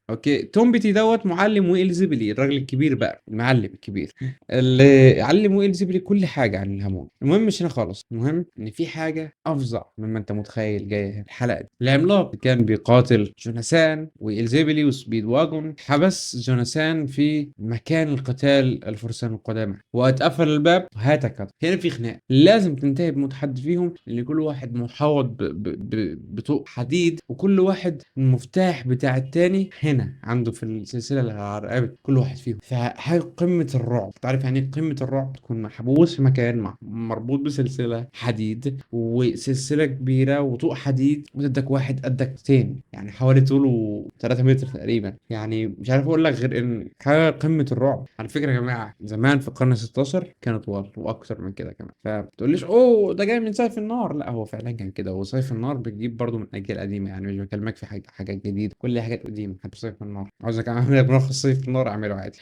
اوكي. تومبتي دوت معلم ويل زيبلي، الراجل الكبير بقى، المعلم الكبير اللي علم ويل زيبلي كل حاجه عن الهامون. المهم مش هنا خالص، المهم ان في حاجه افظع مما انت متخيل جايه الحلقه دي. العملاق اللي كان بيقاتل جوناثان ويل زيبلي وسبيد واجون حبس جوناثان في مكان القتال الفرسان القدامى، واتقفل الباب وهاتك. هنا في خناق لازم تنتهي بموت حد فيهم، لان كل واحد محاوط بطوق حديد، وكل واحد المفتاح بتاع التاني هنا عنده في السلسله اللي على رقبه كل واحد فيهم. فحاجه قمه الرعب. تعرف يعني ايه قمه الرعب؟ تكون محبوس في مكان مربوط بسلسله حديد وسلسله كبيره وطوق حديد، وتدك واحد قدك تاني، يعني حوالي طوله 3 متر تقريبا. يعني مش عارف اقول لك غير ان حاجه قمه الرعب. على فكره يا جماعه زمان في القرن 16 كانت واكتر من كده كمان. فتقوليش اوه ده جاي من سيف النار، لا هو فعلا كان كده. وسيف النار بتجيب برضو من اجيال قديمه، يعني مش بكلمك في حاجات جديده، كل حاجات قديمه. حتى سيف النار عاوزك اعمل ملخص سيف النار اعمله عادي.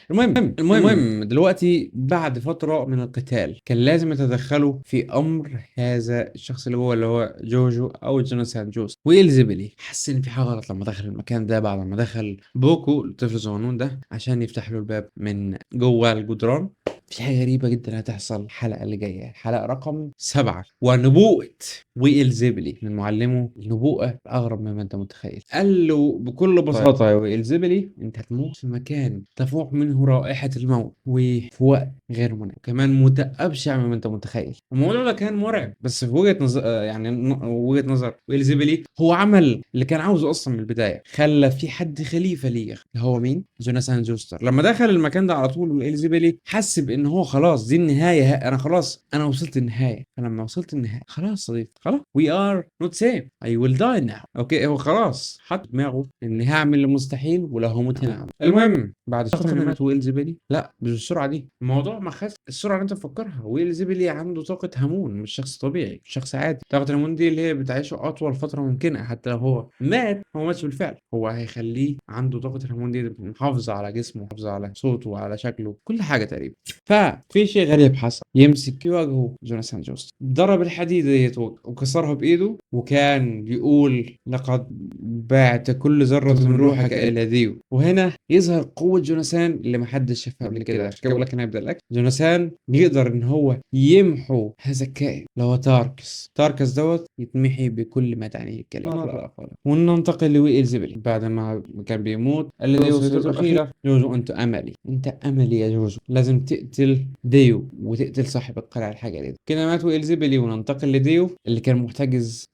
المهم دلوقتي بعد فتره من القتال كان لازم يتدخلوا في امر هذا الشخص اللي هو جوجو او جوناثان جوست. وإلزبيلي حس ان في حاجه غلط لما دخل المكان ده بعد ما دخل بوكو الطفل الصغنون ده عشان يفتح له الباب من جوه الجدران. في حاجة غريبة جدا هتحصل الحلقة اللي جاية، الحلقة رقم 7، ونبوءة ويل زيبلي من معلمه. النبوءة أغرب مما أنت متخيل. قال له بكل بساطة يا ويل زيبلي أنت هتموت في مكان تفوح منه رائحة الموت وفي وقت غير مناسب، كمان متأبشع مما أنت متخيل. الموضوع ده كان مرعب، بس في وجهة نظر وجهة نظر ويل زيبلي هو عمل اللي كان عاوزه أصلا من البداية. خلى في حد خليفة ليه، هو مين؟ جوناثان جوستر. لما دخل المكان ده على طول ويل زيبلي حس بان هو خلاص دي النهايه، انا خلاص انا وصلت النهايه. فلما وصلت النهايه خلاص صديق، خلاص وي ار نوت سيم اي ويل داي ناو. اوكي هو خلاص حط دماغه اني هعمل المستحيل ولا هموت هنا. المهم بعد شهر مات ويل زيبلي. لا مش بالسرعه دي، الموضوع ما خدش السرعه اللي انت مفكرها. ويل زيبلي عنده طاقه هامون، مش شخص طبيعي، مش شخص عادي. طاقه الهامون دي اللي هي بتعيشه اطول فتره ممكنه، حتى لو هو مات هو ماتش بالفعل، هو هيخليه عنده طاقه الهامون دي محافظه على جسمه، محافظه على صوته وعلى شكله، كل حاجه تقريبا. ففي شيء غريب حصل، يمسك يواجهه جوناثان جوست، ضرب الحديد ديت وكسرها بايده، وكان بيقول لقد بعت كل ذرة من روحك الى ديو. وهنا يظهر قوة جوناثان اللي محدش شافها قبل كده. عشان كده بقول لك انا هبدا لك جوناثان يقدر ان هو يمحو هذا الكائن اللي هو تاركس دوت يتمحي بكل ما تعنيه الكلمة. وننتقل لويل زيبلي بعد ما كان بيموت. قال لي ديو وصلته الأخيرة، جوجو انت املي يا جوجو، لازم تقتل ديو وتقتل صاحب القلعة الحجرية. كده مات ويل زيبلي. وننتقل لديو اللي كان محتجز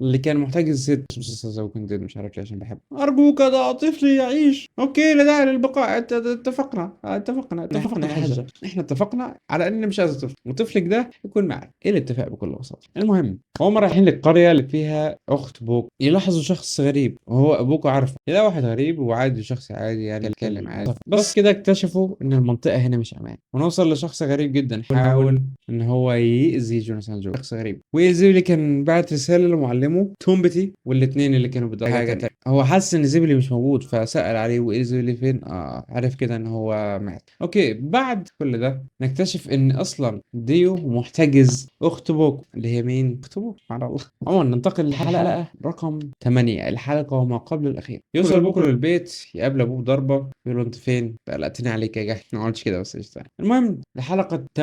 اللي كان محتجز ست زي كنت مش عارف ليه عشان بحب. ارجوك ده طفلي يعيش. اوكي لا داعي للبقاء، اتفقنا يا حاجة، احنا اتفقنا على ان مش عايز طفل وطفلك ده يكون معنا. ايه الاتفاق بكل بساطة؟ المهم هم رايحين للقرية اللي فيها اخت بوك، يلاحظوا شخص غريب وهو ابوك عارفه. يلاقي واحد غريب وعادي، شخص عادي يعني يتكلم عادي، بس كده اكتشفوا ان المنطقة هنا مش امان. ونوصل لشخص غريب جدا حاول ان هو يأذي جوناثان جو، شخص غريب. ويل زيبلي كان بعت رساله لمعلمه تومبتي، والاثنين اللي كانوا بيدوروا حاجه تانية. هو حس ان زيبلي مش موجود فسأل عليه، وايه زيبلي فين؟ عرف كده ان هو مات. اوكي، بعد كل ده نكتشف ان اصلا ديو محتجز اخت بوكو، اللي هي مين؟ اخت بوكو سبحان الله. عموما ننتقل للحلقه رقم 8، الحلقه وما قبل الاخير. يوصل بوكو للبيت، يقابل ابوه بضربه، يقول له انت فين؟ قلقتني عليك يا جحش. ما قلتش كده بس قشطة. المهم الحلقه 8،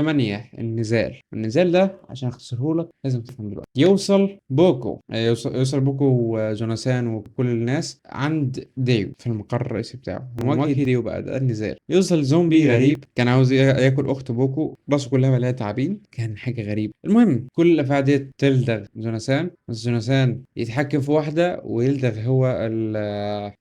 النزال ده عشان اختصره لك لازم تفهم دلوقتي. يوصل بوكو وجوناثان وكل الناس عند ديو في المقر الرئيسي بتاعه، ومواجهة ديو بقى ده النزال. يوصل زومبي غريب كان عاوز ياكل اخت بوكو، راسه كلها مليانه تعابين، كان حاجه غريبه. المهم كل الافعى دي تلدغ جوناثان، بس جوناثان يتحكم في واحده ويلدغ هو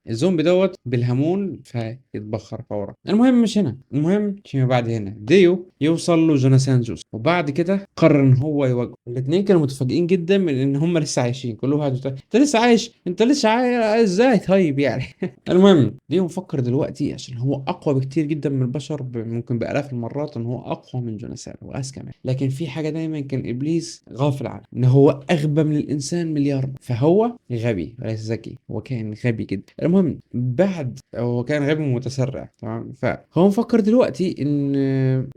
الزومبي دوت بالهامون فيتبخر فورا. المهم مش هنا، المهم فيما بعد هنا ديو يوصل له جوناثان جوز، وبعد كده قرر ان هو يواجهه. الاثنين كانوا متفاجئين جدا من ان هم لسه عايشين. كل واحد انت لسه عايش؟ انت لسه عايش ازاي طيب يعني؟ المهم ديو مفكر دلوقتي عشان هو اقوى بكتير جدا من البشر، ممكن بالاف المرات، ان هو اقوى من جوناثان واذكى كمان. لكن في حاجه دايما كان ابليس غافل عنها، ان هو اغبى من الانسان مليار. فهو غبي وليس ذكي، هو كان غبي جدا. المهم بعد هو كان غبي ومتسرع تمام، فهو مفكر دلوقتي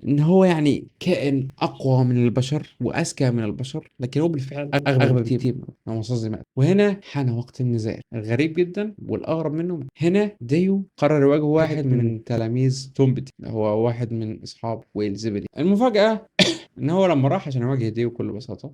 ان هو يعني كائن اقوى من البشر واذكى من البشر، لكن هو بالفعل اغبى بكتير. هو مصاص دماغ. وهنا حان وقت النزال الغريب جدا والاغرب منه. هنا ديو قرر يواجه واحد من تلاميذ تومبتي، هو واحد من اصحاب ويلزبلي. المفاجأة ان هو لما راح عشان يواجه ديو بكل بساطة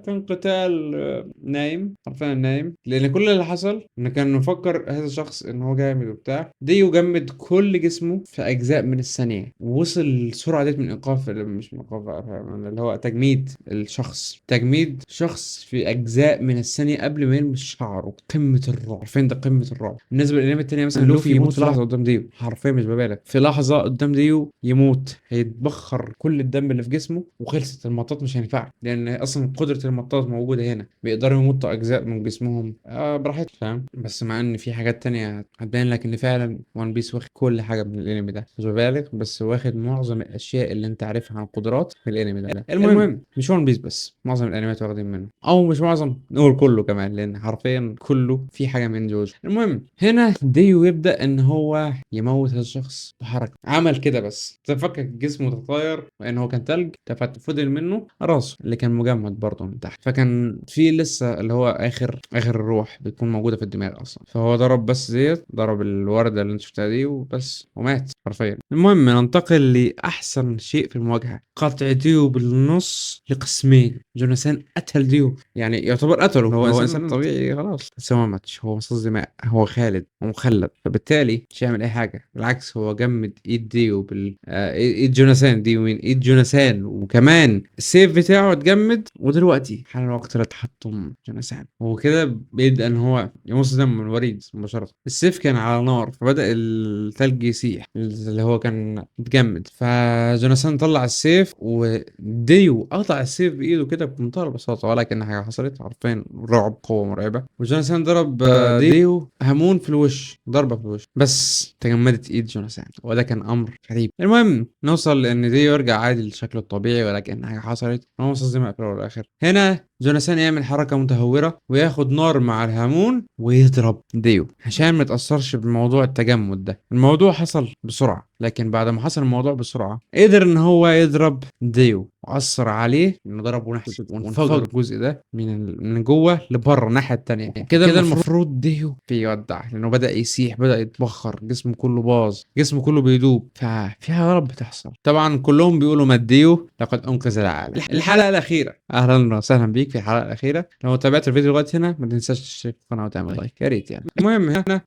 كان قتال نايم، حرفيا نايم، لان كل اللي حصل ان كان مفكر هذا الشخص ان هو جامد وبتاع. ديو جمد كل جسمه في اجزاء من الثانية، ووصل السرعة ديت من ايقاف، مش من ايقاف اللي هو تجميد الشخص، تجميد شخص في اجزاء من الثانية قبل ما يلمس شعره. قمة الرعب، فين ده قمة الرعب. بالنسبة للانمي التانية مثلا لوفي يموت في لحظة قدام ديو، حرفيا مش ببالغ، في لحظة قدام ديو يموت، هيتبخر كل الدم اللي في جسمه وخلصت. المطاط مش هينفع، لان اصلا قدرة المطاط موجودة هنا، بيقدروا يمطوا اجزاء من جسمهم براحتهم، فاهم؟ بس مع ان في حاجات تانية هتبين لك ان فعلا وان بيس واخد كل حاجة من الانمي ده، مش ببالغ، بس واخد معظم الاشياء اللي انت عارفها عن القدرات في الانمي ده. المهم مش وان بيس بس، معظم الانميات واخدين منه، او مش معظم، نقول كله كمان، لان حرفيا كله في حاجة من جوجو. المهم هنا ديو يبدأ ان هو يموت هذا الشخص بحركة. عمل كده بس تفكك جسمه تطاير، وان هو كان تلج، فضل منه راسه اللي كان مجمد برضه من تحت، فكان في لسه اللي هو اخر الروح بتكون موجوده في الدماغ اصلا. فهو ضرب بس ديت، ضرب الورده اللي انت شفتها دي وبس، ومات حرفيا. المهم ننتقل لاحسن شيء في المواجهه، قطع ديو بالنص لقسمين. جوناثان قتل ديو، يعني يعتبر قتله، هو انسان طبيعي خلاص، بس هو ما ماتش، هو مصاص دماء، هو خالد ومخلد، فبالتالي مش هيعمل اي حاجه، بالعكس هو جمد ايد ديو ايد جوناثان، دي وين ايد جوناثان، وكمان السيف بتاعه اتجمد. ودلوقتي حان وقت لتحطم جوناثان، وكده بيبدا ان هو يمص دم من الوريد مباشره. السيف كان على نار، فبدا الثلج يسيح اللي هو كان متجمد. فجوناثان طلع السيف، وديو قطع السيف بايده كده بمنتهى البساطه، ولكن حاجه حصلت حرفيا، رعب، قوه مرعبه. وجوناثان ضرب ديو هامون في الوش، ضربه في الوش، بس تجمدت ايد جوناثان، وده كان امر غريب. المهم نوصل لان ديو يرجع عادي لشكله الطبيعي، ولكن حاجه حصلت، هو مصاص دماء في الاول والاخر. هنا جوناثان يعمل حركه متهوره وياخد نار مع الهامون ويضرب ديو عشان ما يتاثرش بموضوع التجمد ده. الموضوع حصل بسرعه، لكن بعد ما حصل الموضوع بسرعه قدر ان هو يضرب ديو، واثر عليه انه ضربه نحس، وانفجر الجزء ده من جوه لبره الناحيه التانيه. كده المفروض ديو بيودع، لانه بدا يسيح، بدا يتبخر، جسمه كله باظ، جسمه كله بيدوب، ففيها غلط بتحصل. طبعا كلهم بيقولوا مات ديو لقد انقذ العالم. الحلقه الاخيره، اهلا وسهلا بيك في الحلقه الاخيره. لو تابعت الفيديو لغايه هنا ما تنساش تشترك في القناه وتعمل لايك يا ريت يعني. المهم هنا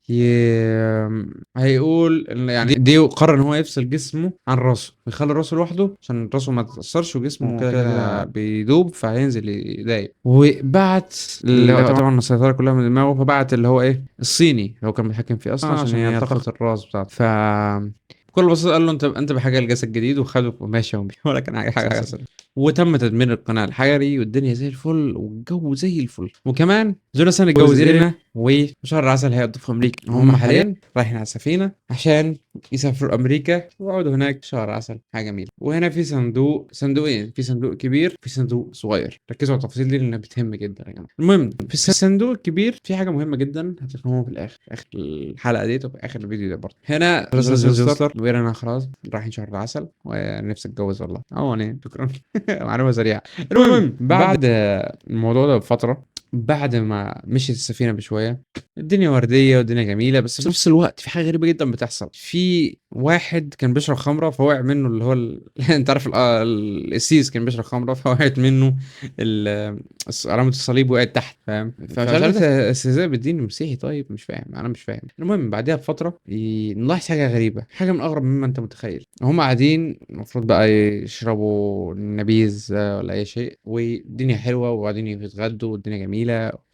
هيقول ان يعني ديو قرر ان هو يفصل جسمه عن راسه، ويخلي راسه لوحده عشان راسه ما تتاثرش، وجسمه كده كده بيدوب فهينزل يدايب. وبعت اللي هو طبعا السيطره كلها من دماغه، فبعت اللي هو ايه الصيني اللي هو كان بيتحكم فيه اصلا عشان يلتقط الراس بتاعته. بكل بساطه قال له انت بحاجه لجسد جديد، وخده وماشي ولا كان حاجه حصلت. وتم تدمير القناع الحجري، والدنيا زي الفل، والجو زي الفل. وكمان جوناثان اتجوز إيرينا وشهر العسل هيقضوا في امريكا. هم حاليا رايحين على سفينه عشان يسافروا امريكا ويقعدوا هناك شهر عسل، حاجه جميله. وهنا في صندوقين، في صندوق كبير في صندوق صغير. ركزوا على التفاصيل دي لانها بتهم جدا يا جماعه. المهم في الصندوق الكبير في حاجه مهمه جدا هتفهموها في الاخر، في اخر الحلقه دي وفي اخر الفيديو ده برضه. هنا راسل جوستر بيقول انا خلاص رايحين شهر العسل ونفسي اتجوز والله. يعني شكرا. معلومه سريعه. المهم بعد الموضوع ده بفتره، بعد ما مشيت السفينه بشويه، الدنيا ورديه والدنيا جميله، بس في نفس الوقت في حاجه غريبه جدا بتحصل. في واحد كان بيشرب خمره فوقع منه اللي هو انت عارف القسيس كان بيشرب خمره فوقعت منه علامه الصليب وقعت تحت، فاهم؟ فمش عارف استهزاء بالدين المسيحي. طيب مش فاهم، انا مش فاهم. المهم بعدها بفتره نلاحظ حاجه غريبه، حاجه من اغرب مما انت متخيل. هم قاعدين المفروض بقى يشربوا نبيذ ولا اي شيء، والدنيا حلوه وقاعدين يتغدوا والدنيا جميله.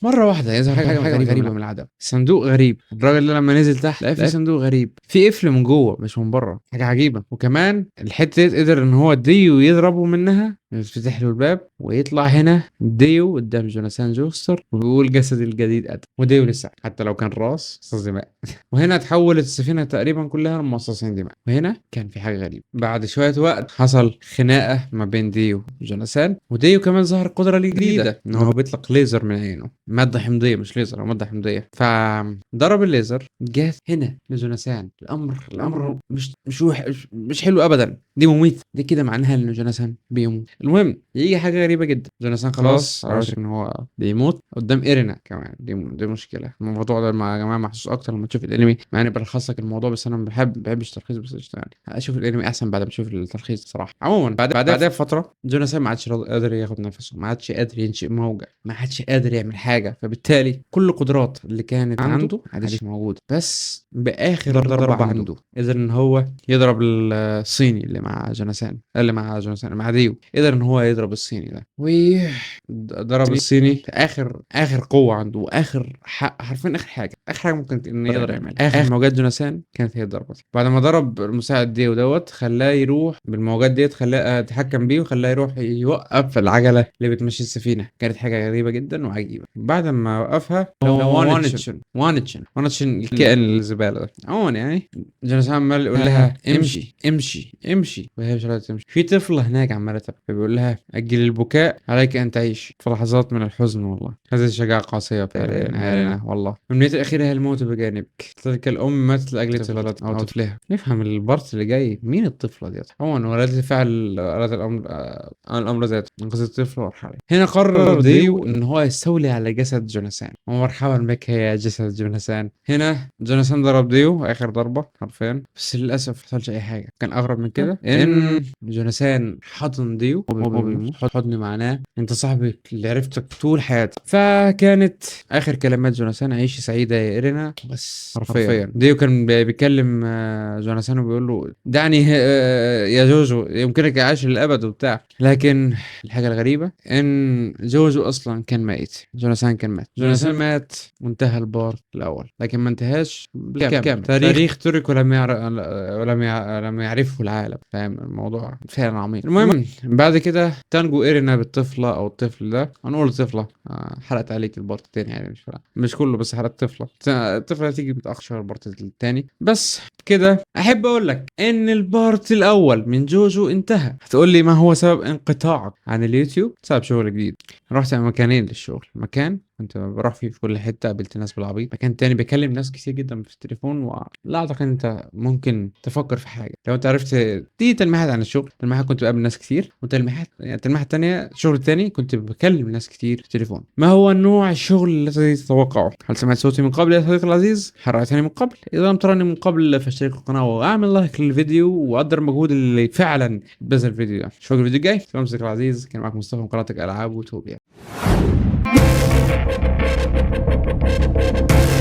مره واحده يظهر حاجه غريبه من العدم. صندوق غريب. الراجل ده لما نزل تحت لقى في صندوق غريب، في قفل من جوه مش من بره، حاجه عجيبه. وكمان الحته دي قدر ان هو ديو يضربه منها، يفتح له الباب ويطلع هنا ديو قدام جوناثان جوستر وبيقول جسدي الجديد اتى. وديو لسه حتى لو كان راس مصاص دماء. وهنا تحولت السفينه تقريبا كلها لمصاصين دماء. وهنا كان في حاجه غريبه. بعد شويه وقت حصل خناقه ما بين ديو وجوناثان، وديو كمان ظهر القدره الجديده ان هو بيطلق ليزر من عينه، ماده حمضيه مش ليزر، هو ماده حمضيه. فضرب الليزر جات هنا لجوناثان. الامر مش حلو ابدا. دي مميت، دي كده معناها ان جوناثان بيموت. المهم يجي حاجه غريبه جدا، جوناثان خلاص عرف ان هو بيموت قدام ايرينا كمان. دي مشكله. الموضوع ده يا جماعه محسوس اكتر لما تشوف الانمي، مع اني بلخص لك الموضوع بس انا ما بحبش التلخيص، بس قشطة يعني اشوف الانمي احسن بعد ما اشوف التلخيص صراحه. عموما بعدها بفتره جوناثان ما عادش قادر ياخد نفسه، ما عادش قادر ينشئ موجه، ما عادش قادر يعمل حاجه. فبالتالي كل القدرات اللي كانت عنده ما عادش موجوده. بس باخر ضربه عنده قدر ان هو يضرب الصيني اللي مع جوناثان، مع ديو. قدر ان هو يضرب الصيني ده وضرب الصيني في اخر قوه عنده، واخر حرفيا اخر حاجه ممكن انه يقدر يعملها. اخر موجات جوناثان كانت هي ضربته. بعد ما ضرب المساعد ديو دوت خلاه يروح بالموجات ديت، خلاه يتحكم بيه وخلاه يروح يوقف العجله اللي بتمشي السفينه. كانت حاجه غريبه جدا وعجيبه. بعد ما وقفها وانتشن الكائن الزباله ده عموما يعني جوناثان عمال يقول لها امشي وهي مش عارفه تمشي. في طفله هناك عماله تبكي بيقول لها اجل البكاء عليك ان تعيش في لحظات من الحزن. والله هذه شجاعه قاسيه فعلا والله. امنيتي الاخيره هي الموت بجانبك. تلك الام ماتت لاجل طفلتها او طفلها. نفهم البارت اللي جاي، مين الطفله ديت؟ عموما ولدت فعل ولد الامر ذاته انقذ الطفل وارحله. هنا قرر ديو ان هو يستولي على جسد جوناثان. ومرحبا بك يا جسد جوناثان. هنا جوناثان ضرب ديو اخر ضربه حرفيا، بس للاسف ما حصلش اي حاجه. كان اغرب من كده ان جوناثان حضن ديو حضن معناه انت صاحبي اللي عرفتك طول حياتي. فكانت اخر كلمات جوناثان عيشي سعيده يا ايرينا. بس حرفيا ديو كان بيكلم جوناثان وبيقول له دعني يا جوجو يمكنك العيش للابد وبتاع. لكن الحاجه الغريبه ان جوجو اصلا كان ميت. جوناثان كان مات. جوناثان مات وانتهى البارت الاول، لكن ما انتهاش بالكامل. تاريخ ترك ولم يعرفه العالم. فاهم الموضوع فعلا عميق. المهم بعد كده تنجو ايرينا بالطفله او الطفل ده، هنقول طفله. حرقت عليك البارت التاني يعني مش كله، بس حرقت طفله. الطفله هتيجي متاخر البارت التاني. بس كده احب اقول لك ان البارت الاول من جوجو انتهى. هتقول لي ما هو سبب انقطاعك عن اليوتيوب؟ سبب شغل جديد. رحت مكانين للشغل. مكان كنت بروح فيه في كل حته، قابلت ناس بالعبيط. مكان تاني بكلم ناس كتير جدا في التليفون، ولا اعتقد انت ممكن تفكر في حاجه لو انت عرفت. دي تلميحات عن الشغل. تلميحات كنت بقابل ناس كتير، وتلميحات يعني تلميحه تانية شغل تاني كنت بكلم ناس كتير في التليفون. ما هو نوع الشغل الذي تتوقعه؟ هل سمعت صوتي من قبل يا صديقي العزيز؟ حرقتني من قبل؟ اذا لم تراني من قبل فاشترك القناه واعمل لايك للفيديو وقدر المجهود اللي فعلا بذل الفيديو ده. اشوفك الفيديو الجاي. سلام صديقي العزيز، كان معاك مصطفى من قناتك العاب وتوبيا.